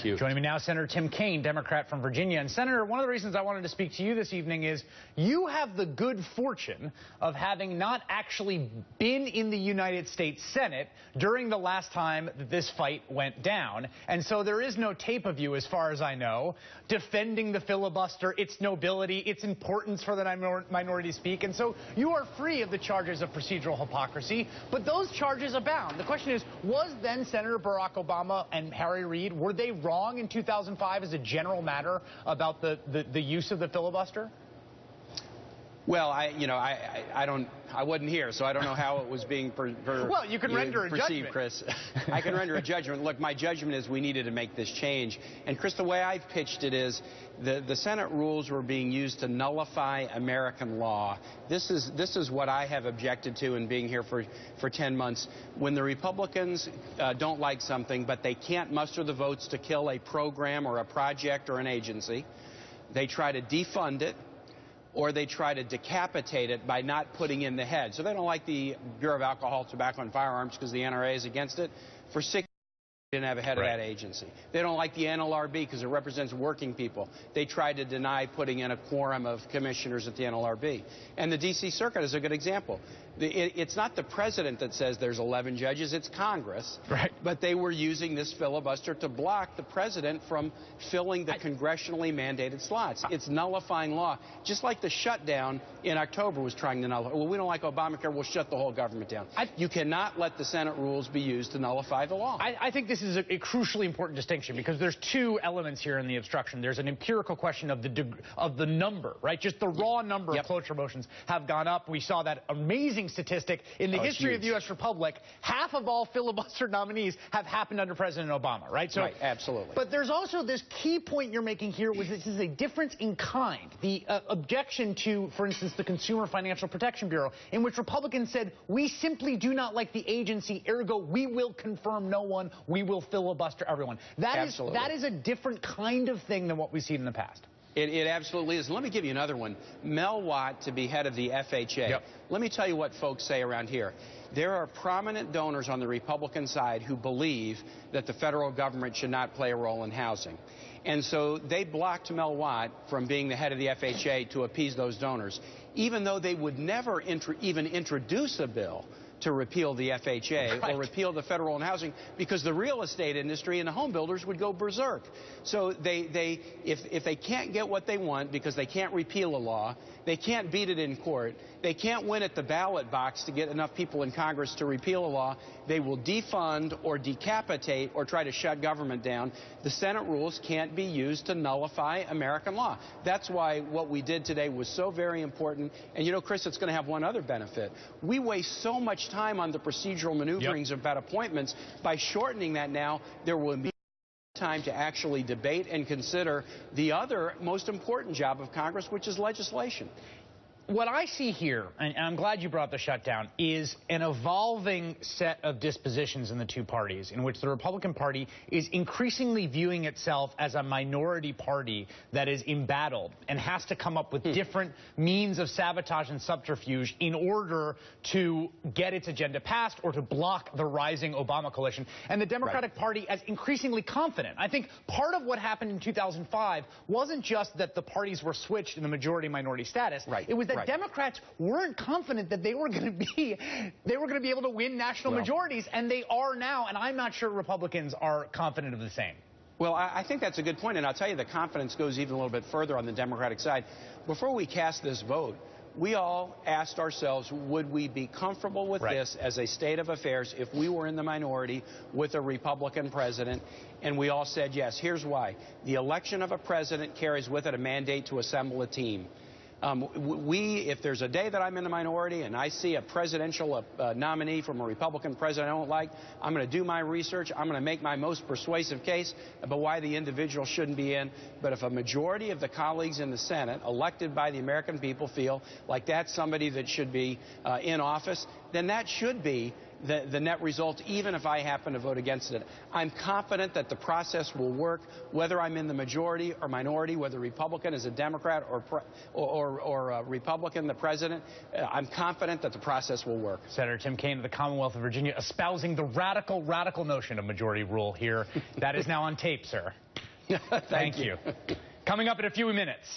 Thank you. Joining me now, Senator Tim Kaine, Democrat from Virginia. And Senator, one of the reasons I wanted to speak to you this evening is you have the good fortune of having not actually been in the United States Senate during the last time that this fight went down. And so there is no tape of you, as far as I know, defending the filibuster, its nobility, its importance for the minority to speak. And so you are free of the charges of procedural hypocrisy, but those charges abound. The question is, was then Senator Barack Obama and Harry Reid, were they wrong in 2005 as a general matter about the use of the filibuster? Well, I wasn't here, so I don't know how it was being well, you can render a perceived, judgment. Chris. I can render a judgment. Look, my judgment is we needed to make this change. And, Chris, the way I've pitched it is the Senate rules were being used to nullify American law. This is what I have objected to in being here for 10 months. When the Republicans don't like something, but they can't muster the votes to kill a program or a project or an agency, they try to defund it, or they try to decapitate it by not putting in the head. So they don't like the Bureau of Alcohol, Tobacco, and Firearms because the NRA is against it. For 6 years, they didn't have a head of that agency. They don't like the NLRB because it represents working people. They tried to deny putting in a quorum of commissioners at the NLRB. And the D.C. Circuit is a good example. It's not the president that says there's 11 judges, it's Congress. Right. But they were using this filibuster to block the president from filling the congressionally mandated slots. It's nullifying law. Just like the shutdown in October was trying to nullify. Well, we don't like Obamacare, we'll shut the whole government down. You cannot let the Senate rules be used to nullify the law. I think this is a crucially important distinction because there's two elements here in the obstruction. There's an empirical question of the number, right? Just the raw number of cloture motions have gone up. We saw that amazing statistic in the history of the U.S. Republic. Half of all filibuster nominees have happened under President Obama, right? So, right, absolutely. But there's also this key point you're making here, which this is a difference in kind. The objection to, for instance, the Consumer Financial Protection Bureau, in which Republicans said, we simply do not like the agency, ergo we will confirm no one, we will filibuster everyone. That is a different kind of thing than what we've seen in the past. It absolutely is. Let me give you another one. Mel Watt to be head of the FHA. Let me tell you what folks say around here. There are prominent donors on the Republican side who believe that the federal government should not play a role in housing. And so they blocked Mel Watt from being the head of the FHA to appease those donors, even though they would never even introduce a bill to repeal the FHA or repeal the federal and housing, because the real estate industry and the home builders would go berserk. So if they can't get what they want because they can't repeal a law, they can't beat it in court, they can't win at the ballot box to get enough people in Congress to repeal a law, they will defund or decapitate or try to shut government down. The Senate rules can't be used to nullify American law. That's why what we did today was so very important. And, you know, Chris, it's going to have one other benefit. We waste so much time on the procedural maneuverings about appointments. By shortening that now, there will be time to actually debate and consider the other most important job of Congress, which is legislation. What I see here, and I'm glad you brought the shutdown, is an evolving set of dispositions in the two parties in which the Republican Party is increasingly viewing itself as a minority party that is embattled and has to come up with different means of sabotage and subterfuge in order to get its agenda passed or to block the rising Obama coalition. And the Democratic Party as increasingly confident. I think part of what happened in 2005 wasn't just that the parties were switched in the majority-minority status. It was that Democrats weren't confident that they were going to be able to win national majorities, and they are now, and I'm not sure Republicans are confident of the same. Well, I think that's a good point, and I'll tell you the confidence goes even a little bit further on the Democratic side. Before we cast this vote, we all asked ourselves, would we be comfortable with this as a state of affairs if we were in the minority with a Republican president? And we all said yes. Here's why. The election of a president carries with it a mandate to assemble a team. If there's a day that I'm in the minority and I see a presidential nominee from a Republican president I don't like, I'm going to do my research. I'm going to make my most persuasive case about why the individual shouldn't be in. But if a majority of the colleagues in the Senate, elected by the American people, feel like that's somebody that should be in office, then that should be the net result, even if I happen to vote against it. I'm confident that the process will work, whether I'm in the majority or minority, whether Republican is a Democrat or Republican, the president. I'm confident that the process will work. Senator Tim Kaine of the Commonwealth of Virginia espousing the radical notion of majority rule here. That is now on tape, sir. Thank you. Coming up in a few minutes.